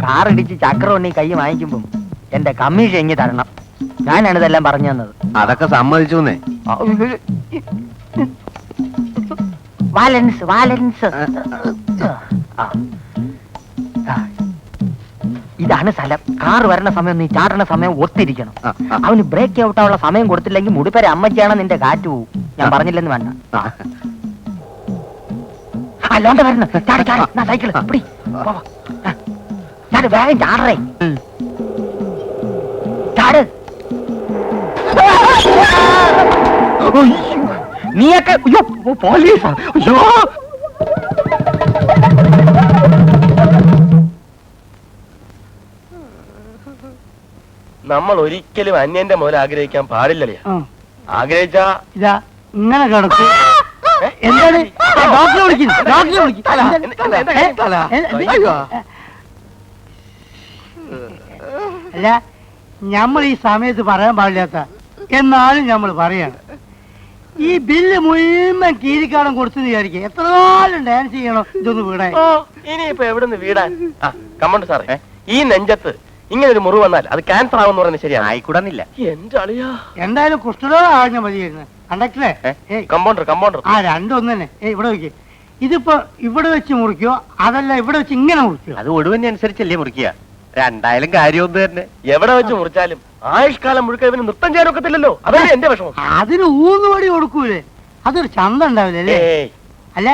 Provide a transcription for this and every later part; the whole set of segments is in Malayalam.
കാറിടിച്ച് ചക്രം കൈ വാങ്ങിക്കുമ്പോ എന്റെ കമ്മീഷൻ ഇങ്ങി തരണം. ഞാനാണ് ഇതെല്ലാം പറഞ്ഞു തന്നത്. അതൊക്കെ സമ്മതിച്ചു. വാലൻസ് വാലൻസ്. ഇതാണ് സ്ഥലം. കാർ വരണ സമയം നീ ചാടണ സമയം ഒത്തിരിക്കണം. അവന് ബ്രേക്ക് ഔട്ടാനുള്ള സമയം കൊടുത്തില്ലെങ്കിൽ മുടിപ്പരെ അമ്മച്ചാണ് നിന്റെ കാറ്റ് പോവും. ഞാൻ പറഞ്ഞില്ലെന്ന് വേണ്ട. അല്ലാണ്ട് വരണം. സൈക്കിള് ചാട്, വേഗം ചാടറേ. ചാട്. നീയൊക്കെ പോലീസാ. അയ്യോ, നമ്മൾ ഒരിക്കലും അന്യന്റെ മുതൽ ആഗ്രഹിക്കാൻ പാടില്ലല്ലേ? ആഗ്രഹിച്ചാ ഇതാ ഇങ്ങനെ കിടക്കും. എന്താണ് ഡോക്ടറെ വിളിക്കുന്നു? ഡോക്ടറെ വിളിക്കും. അല്ല, നമ്മൾ ഈ സമയത്ത് പറയാൻ പാടില്ലാത്ത എന്നാലും നമ്മൾ പറയാണ്. ഈ ബില്ല് മുഴുവൻ കീരിക്കാടം കൊടുത്തു വിചാരിക്കുക. എത്ര കാലം ഡാൻസ് ചെയ്യണോ ഇതൊന്ന് വീടാൻ? ഇനിയിപ്പോ എവിടുന്ന് വീടാൻ? കമ്മണ്ട് സാറേ, ഈ നെഞ്ചത്ത് ഇങ്ങനെ ഒരു മുറിവ് വന്നാൽ അത് ക്യാൻസർ ആവുമെന്ന് പറയുന്നത് ശരിയാണ്. ആയിക്കൂടാന്നില്ല. എന്റെ അളിയാ, എന്തായാലും കുഷ്ഠരോഗം ആഴ്ച മതിയായിരുന്നു. കണ്ടക്ടറെ, കമ്പൗണ്ടർ ആ രണ്ടൊന്നു തന്നെ. ഇവിടെ വെക്ക്. ഇതിപ്പോ ഇവിടെ വെച്ച് മുറിക്കോ അതല്ല ഇവിടെ വെച്ച് ഇങ്ങനെ മുറിക്കോ? അത് ഒടുവിനെ അനുസരിച്ചല്ലേ മുറിക്കുക. രണ്ടായാലും കാര്യമൊന്നും തന്നെ. എവിടെ വെച്ച് മുറിച്ചാലും ആയുഷ്കാലം മുഴുക്ക ഇവന് നൃത്തം ചെയ്യാൻ ഒക്കത്തില്ലല്ലോ. അതല്ലേ എന്റെ വിഷമം. അതിന് ഊന്നുപടി കൊടുക്കൂലേ? അതൊരു ചന്തം ഉണ്ടാവില്ലേ? അല്ല,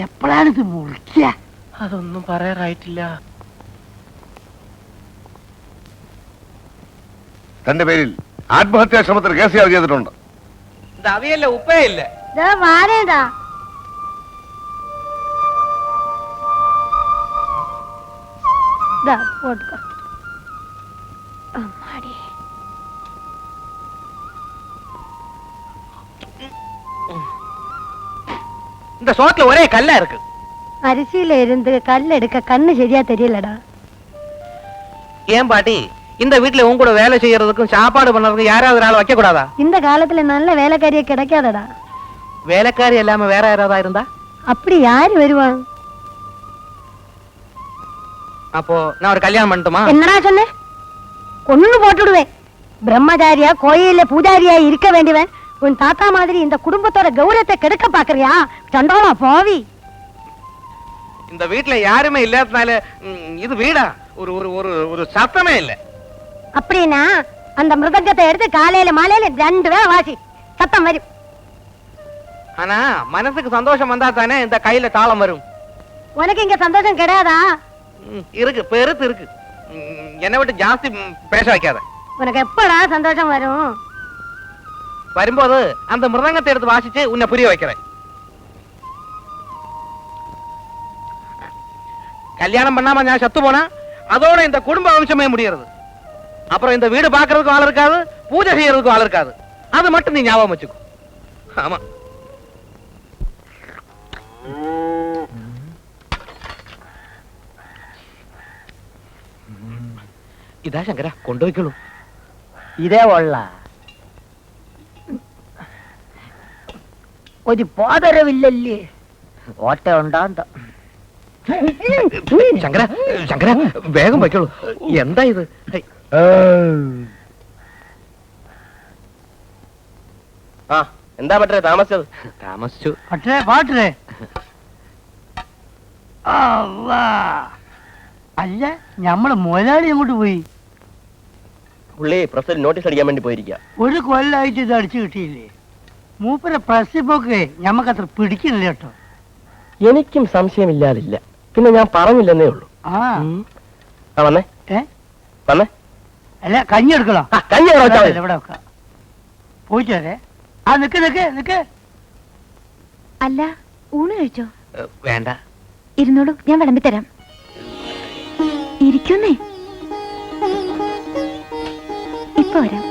എപ്പോഴാണ് ഇത് മുറിക്കുക? അതൊന്നും പറയാറായിട്ടില്ല. തന്റെ പേരിൽ ആത്മഹത്യാ ശ്രമത്തിന് കേസ് ചാർജ് ചെയ്തിട്ടുണ്ട്. അവിയല്ല, ഉപ്പയില്ല. இந்த சோத்துல ஒரே கல்லா இருக்கு. அரிசியில இருந்து கல் எடுக்க கண்ணு சரியா தெரியலடா. ஏன் பாட்டி, இந்த வீட்டுல உன் கூட வேலை செய்யறதுக்கும் சாப்பாடு பண்றதுக்கும் யாராவது ஒரு ஆள் வைக்க கூடாதா? இந்த காலத்துல நல்ல வேலைக்காரிய கிடைக்காதடா. வேலைக்காரி இல்லாம வேற யாராவது இருந்தா? அப்படி யாரு வருவான்? அப்போ நான் ஒரு கல்யாணம் பண்ணட்டுமா? என்னடா சொன்ன? கொன்னு போட்டுடுவேன். பிரம்மச்சாரியா கோயில்ல பூஜாரியா இருக்க வேண்டியவன் உன் தாத்தா மாதிரி இந்த குடும்பத்தோட கௌரவத்தை கெடுக்க பாக்குறியா? சண்டோமா போவி. இந்த வீட்டுல யாருமே இல்லாதனால இது வீடா? ஒரு ஒரு ஒரு ஒரு சத்தமே இல்ல. அப்படின்னா அந்த மிருதங்கத்தை எடுத்து காலையில மாலையில 2 வேளை வாசி, சத்தம் வரும். ஆனா மனசுக்கு சந்தோஷம் வந்தா தானே இந்த கையில தாளம் வரும். உனக்கு இங்க சந்தோஷம் கிடையாதா? இருக்கு, பெருத்து இருக்கு. என்னை விட்டு ஜாஸ்தி பேச வைக்காத. உனக்கு எப்படா சந்தோஷம் வரும்? வரும்போது அந்த மிருதங்கத்தை எடுத்து வாசிச்சு உன்னை புரிய வைக்கிறேன். கல்யாணம் பண்ணாம நான் செத்து போனா அதோட இந்த குடும்ப வம்சமே முடியறது. அப்புறம் இந்த வீடு பாக்குறதுக்கு ஆள் இருக்காது, பூஜை செய்யறதுக்கு ஆள் இருக்காது. அது மட்டும் நீ ஞாபகம் வச்சுக்கோ. ஆமா. ഇതാ ശങ്കര, കൊണ്ടുപോയിക്കോളൂ. ഇതേ ഉള്ള ഒരു പോതരവില്ലല്ലേ? ഓട്ട ഉണ്ടാന്ത. ശങ്കര, ശങ്കര വേഗം വയ്ക്കോളൂ. എന്താ ഇത്? ആ, എന്താ പറ്റേ താമസിച്ചത്? താമസിച്ചു. പറ്റേ പാട്ടേ. അല്ല, ഞമ്മള് മുതലാളി അങ്ങോട്ട് പോയി. പുള്ളി പ്രസിൽ നോട്ടീസ് അടിക്കാൻ വേണ്ടി പോയിരിക്കുക. ഒരു കൊല്ലായിട്ട് ഇത് അടിച്ചു കിട്ടിയില്ലേ? മൂപ്പരെ പ്രസിപ്പൊക്കെ ഞമ്മക്ക് അത്ര പിടിക്കുന്നില്ല കേട്ടോ. എനിക്കും സംശയമില്ലാതില്ല. പിന്നെ ഞാൻ പറഞ്ഞില്ലെന്നേ ഉള്ളൂ. വന്നേ വന്നേ. അല്ല, കഞ്ഞി എടുക്കണോ? കഞ്ഞി ഇവിടെ വെക്കാം. പോയിച്ചേ. ആ, നിക്ക് നിക്ക് നിക്ക്. അല്ല, ഊണ് കഴിച്ചോ? വേണ്ട, ഇരുന്നോളൂ, ഞാൻ വിളമ്പിത്തരാം. ഇരിക്കുന്നേ, ഇപ്പൊ വരാം.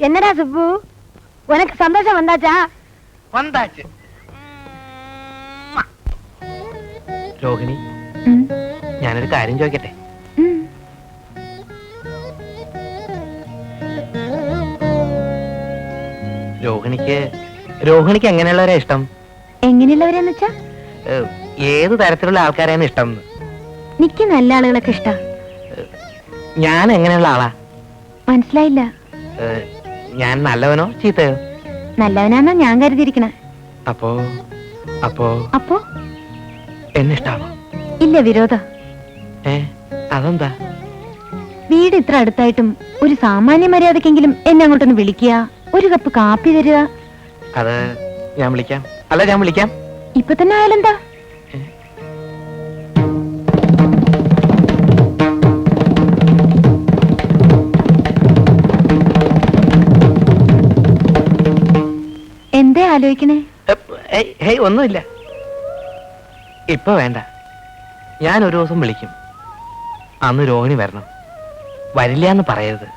என்னடா சுப்பு உனக்கு சந்தோஷம் வந்தாச்சா? വന്നാച്ച്. രോഹിണി, ഞാനൊരു കാര്യം ചോദിക്കട്ടെ? രോഹിണിക്ക് എങ്ങനെയുള്ളവരാ ഇഷ്ടം? എങ്ങനെയുള്ളവരെന്ന് വെച്ചാ? ഏത് തരത്തിലുള്ള ആൾക്കാരെയാണ് ഇഷ്ടം? നിക്ക് നല്ല ആളുകളൊക്കെ ഇഷ്ടാ. ഞാൻ എങ്ങനെയുള്ള ആളാ? മനസ്സിലായില്ല. ഞാൻ നല്ലവനോ ചീത്തയോ? നല്ലവനാന്നാ ഞാൻ കരുതിയിരിക്കണേ. അപ്പോ അപ്പോ അപ്പോ എന്നെ ഇഷ്ടാണോ? ഇല്ല, വിരോധ. അതെന്താ? വീട് ഇത്ര അടുത്തായിട്ടും ഒരു സാമാന്യ മര്യാദക്കെങ്കിലും എന്നെ അങ്ങോട്ടൊന്ന് വിളിക്കുക, ഒരു കപ്പ് കാപ്പി തരിക. അത് ഞാൻ വിളിക്കാം. അല്ല, ഞാൻ വിളിക്കാം. ഇപ്പൊ തന്നെ ആയാലെന്താ? എന്തേ ആലോചിക്കണേ? ഒന്നുമില്ല. ഇപ്പൊ വേണ്ട, ഞാൻ ഒരു ദിവസം വിളിക്കും. അന്ന് രോഹിണി വരണം. വരില്ല എന്ന് പറയരുത്.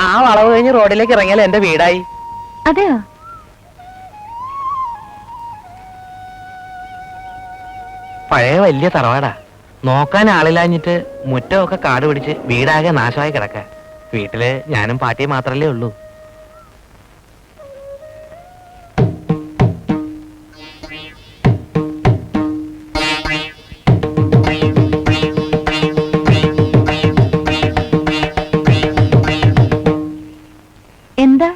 ആ വളവ് കഴിഞ്ഞ് റോഡിലേക്ക് ഇറങ്ങിയാൽ എന്റെ വീടായി. അതെയോ? പഴയ വലിയ തറവാടാ. നോക്കാൻ ആളില്ലാഞ്ഞിട്ട് മുറ്റമൊക്കെ കാട് പിടിച്ച് വീടാകെ നാശമായി കിടക്ക. വീട്ടില് ഞാനും പാട്ടിയും മാത്രല്ലേ ഉള്ളൂ. എന്താ?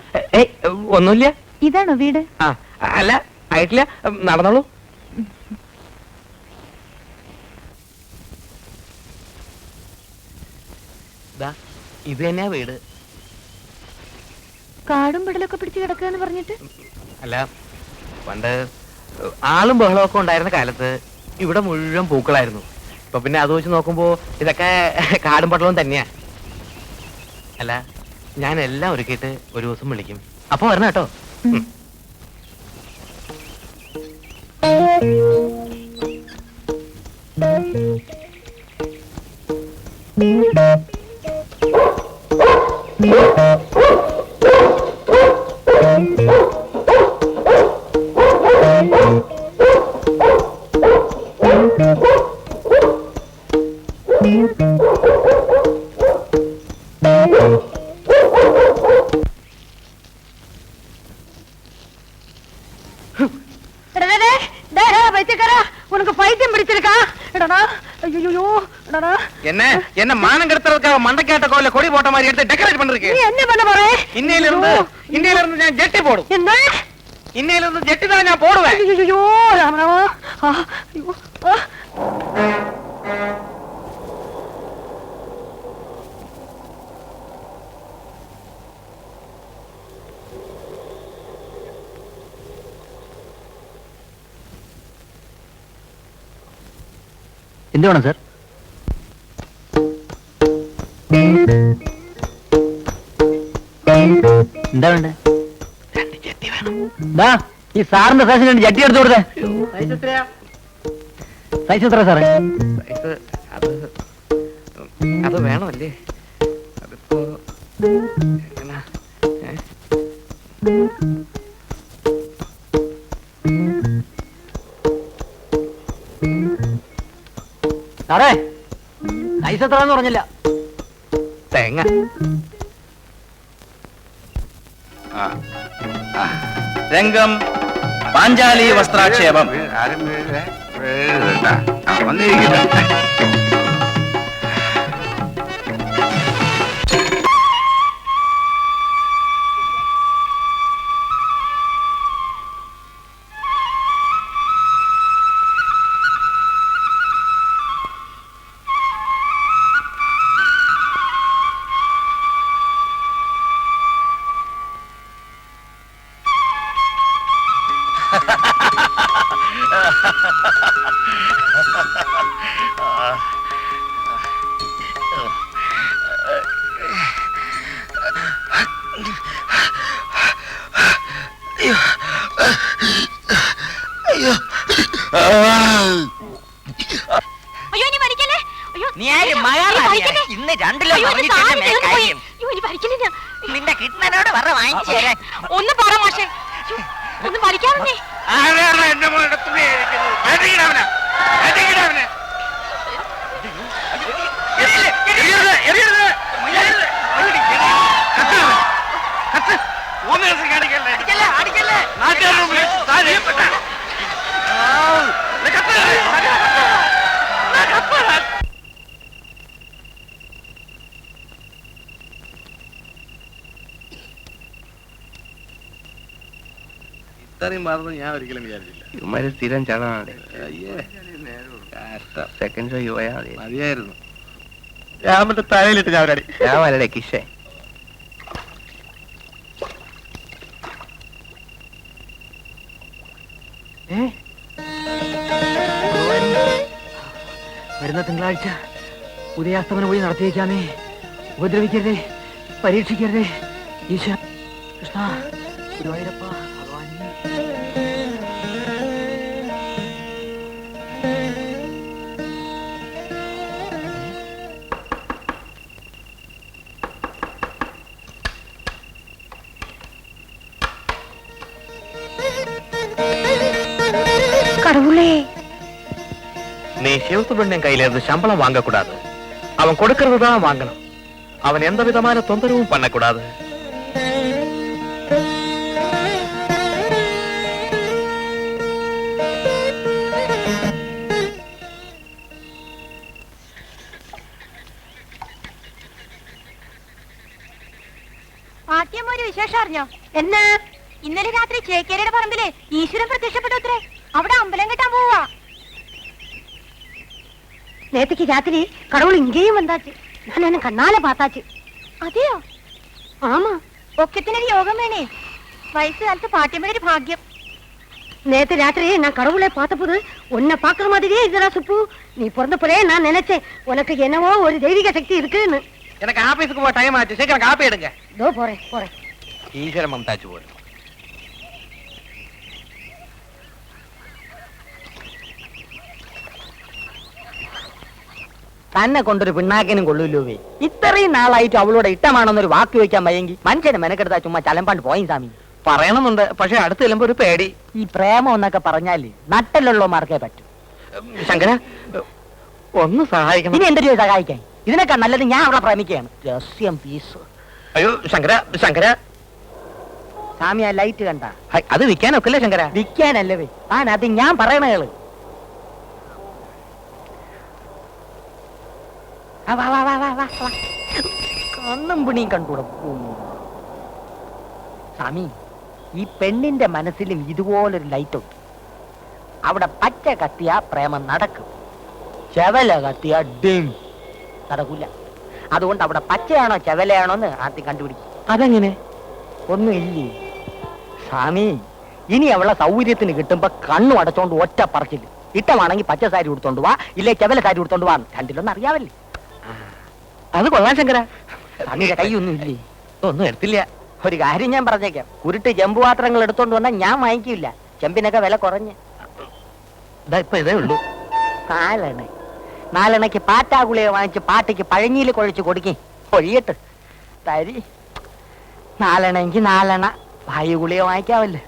ഒന്നുമില്ല. ഇതാണോ വീട്? അല്ല, ആയിട്ടില്ല. നടന്നോളൂ. ഇത് തന്നെയാ വീട്. കാടും പിടലൊക്കെ പിടിച്ച് കിടക്കുകയെന്ന് പറഞ്ഞിട്ട്? അല്ല, പണ്ട് ആളും ബഹളമൊക്കെ ഉണ്ടായിരുന്ന കാലത്ത് ഇവിടെ മുഴുവൻ പൂക്കളായിരുന്നു. ഇപ്പൊ പിന്നെ അത് വെച്ച് നോക്കുമ്പോ ഇതൊക്കെ കാടും പട്ടളവും തന്നെയാ. അല്ല, ഞാൻ എല്ലാം ഒരുക്കിയിട്ട് ഒരു ദിവസം വിളിക്കും. അപ്പൊ വരണം കേട്ടോ. உனக்கு பைத்தியம் பிடிச்சிருக்கா? என்ன மானம் கெடுத்துறதுக்காக மண்டைக்காட்ட கோயில கொடி போட்ட மாதிரி எடுத்து டெக்கரேட் பண்றீங்க. என்ன பண்ண போற? இன்னையில இருந்து நான் ஜெட்டி போடும். என்ன? இன்னையில இருந்து ஜெட்டி தான் நான் போடுவேன். ஐயோ ராமராமா. ஐயோ. എന്ത് വേണം സാർ? എന്താ വേണ്ടേ? ഈ സാറിന്റെ സൈസിന് വേണ്ടി ജട്ടി എടുത്തു കൊടുത്തേ. സൈസ് എത്ര സാറേ? അത് വേണമല്ലേ? അതിപ്പോ സാറേ, സൈസ് എത്രന്ന് പറഞ്ഞില്ല. തേങ്ങ. രംഗം പാഞ്ചാലി വസ്ത്രാക്ഷേപം. ആരും വന്നിരിക്കില്ല. നീ ആര് മഹാറാണിയാ? ഇന്ന് 2 കിലോ പറഞ്ഞിട്ടല്ലേ കാര്യം. നിന്റെ കിട്ടനോട് പറ വാങ്ങിച്ചു തരാൻ. ഒന്ന് പറ മാഷേ, ഒന്ന് വലിക്കാമെന്നേ. എന്റെ മോളുടെ തുണി അടിക്കണവനെ. ഇത്രയും മാറുന്നു ഞാൻ ഒരിക്കലും വിചാരിച്ചില്ല. ഇവന്മാര് സ്ഥിരം ചടനാണ്. സെക്കൻഡ് ഷോ പോയാ മതി. മതിയായിരുന്നു. ഞാൻ മറ്റേ തലയിലിട്ട് ഞാൻ ഒരടി. ഞാൻ വരടെ കിഷേ. വരുന്ന തിങ്കളാഴ്ച ഉദയാസ്തമനം പോയി നടത്തിയേക്കാമേ. ഉപദ്രവിക്കരുതേ, പരീക്ഷിക്കരുതേ. ഈശ്വര കൃഷ്ണ ഗുരുവായൂരപ്പ ഭഗവാനേ. கடவுளே, நீ சிவசுப்ரமணியன் கையில இருந்து சம்பளம் வாங்க கூடாது. அவன் கொடுக்கறது தான் வாங்கணும். அவன் எந்த விதமான தொந்தரவும் பண்ணக்கூடாது. ആദ്യം ഒരു വിശേഷം അറിഞ്ഞോ? എന്നാ? ഇന്നലെ രാത്രി ചേക്കേരിയുടെ പറമ്പില് ഈശ്വരൻ പ്രത്യക്ഷപ്പെട്ടത്രേ. അവിടെ അമ്പലം കെട്ടാൻ പോവാ. நேத்துக்கு ராத்திரி கடவுள் இங்கேயும் வந்தாச்சு. நான் என்ன கண்ணால பார்த்தாச்சு. അതെയോ? ஆமா. ഒക്കത്തിനൊരു യോഗം വേണേ. വയസ്സുകാലത്ത് പാട്ടിയമ്മയുടെ ഒരു ഭാഗ്യം. நேத்து ராத்திரி நான் கடவுளை பார்த்தபோது உன்னை பாக்குற மாதிரியே இதுடா சுப்பு. நீ பிறந்தப்பவே நான் நினைச்சேன் உனக்கு என்னவோ ஒரு தெய்வீக சக்தி இருக்குன்னு. எனக்கு ஆபீஸுக்கு போக டைம் ஆச்சு. சீக்கிரம் காப்பி எடுங்க. இதோ போறேன் போறேன். ഈശ്വരൻ മമതാച്ചു പോലും. തന്നെ കൊണ്ടൊരു പിണ്ണാക്കിനും കൊള്ളൂല്ലോ. ഇത്രയും നാളായിട്ട് അവളോട് ഇഷ്ടമാണെന്നൊരു വാക്ക് വെക്കാൻ വയ്യെങ്കിൽ മനുഷ്യനെ മെനക്കെടുത്താ ചുമ്മാ ചലമ്പാണ്ട് പോയി സ്വാമി. പറയണമെന്നുണ്ട്, പക്ഷെ അടുത്ത് ചെല്ലുമ്പോ ഒരു പേടി. ഈ പ്രേമം എന്നൊക്കെ പറഞ്ഞാല് നട്ടലുള്ളമാർക്കേ പറ്റൂ. ശങ്കര ഒന്ന് സഹായിക്കണം. ഇനി എന്തൊരു സഹായിക്കാൻ? ഇതിനൊക്കെ നല്ലത് ഞാൻ അവളെ പ്രേമിക്കുകയാണ്. രഹസ്യം പീസ്. അയ്യോ ശങ്കര, ശങ്കര സ്വാമി ആ ലൈറ്റ് കണ്ട? അത് വിൽക്കാനൊക്കല്ലേ ശങ്കര? വിൽക്കാനല്ലേ താൻ അത് ഞാൻ പറയണേള്. കണ്ണും പിണിയും കണ്ടുകൂടെ സ്വാമി. ഈ പെണ്ണിന്റെ മനസ്സിലും ഇതുപോലൊരു ലൈറ്റ് ഉണ്ട്. അവിടെ പച്ച കത്തിയ പ്രേമം നടക്കും, ചെവല കത്തിയ ഡിം നടക്കൂല. അതുകൊണ്ട് അവിടെ പച്ചയാണോ ചെവലയാണോ എന്ന് ആദ്യം കണ്ടുപിടിക്കും. അതെങ്ങനെ? ഒന്നുമില്ലേ സ്വാമി. ഇനി അവളെ സൗകര്യത്തിന് കിട്ടുമ്പോ കണ്ണു അടച്ചോണ്ട് ഒറ്റ പറച്ചില്. ഇട്ടമാണെങ്കിൽ പച്ച സാരി കൊടുത്തോണ്ട് വാ, ഇല്ലേ ചെവല സാരി കൊടുത്തോണ്ട് വാ. രണ്ടിലൊന്നും അറിയാവല്ലേ? അത് കൊള്ളാം ശങ്കര. സ്വാമിയുടെ കൈയൊന്നും ഇല്ലേ? ഒന്നും എടുത്തില്ല. ഒരു കാര്യം ഞാൻ പറഞ്ഞേക്കാം. കുരുട്ട് ചെമ്പ് പാത്രങ്ങൾ എടുത്തോണ്ട് വന്നാൽ ഞാൻ വാങ്ങിക്കില്ല. ചെമ്പിനൊക്കെ വില കുറഞ്ഞ്. ഇപ്പൊ ഇതേ ഉള്ളൂ. നാലെണ്ണയ്ക്ക് പാറ്റാഗുളിയെ വാങ്ങിച്ച് പാട്ടിക്ക് പഴഞ്ഞിയിൽ കുഴച്ച് കൊടുക്കേ. ഒഴിയട്ട് തരി. 4 എണ്ണ 4 എണ്ണ വായു ഗുളിയെ വാങ്ങിക്കാവല്ലേ.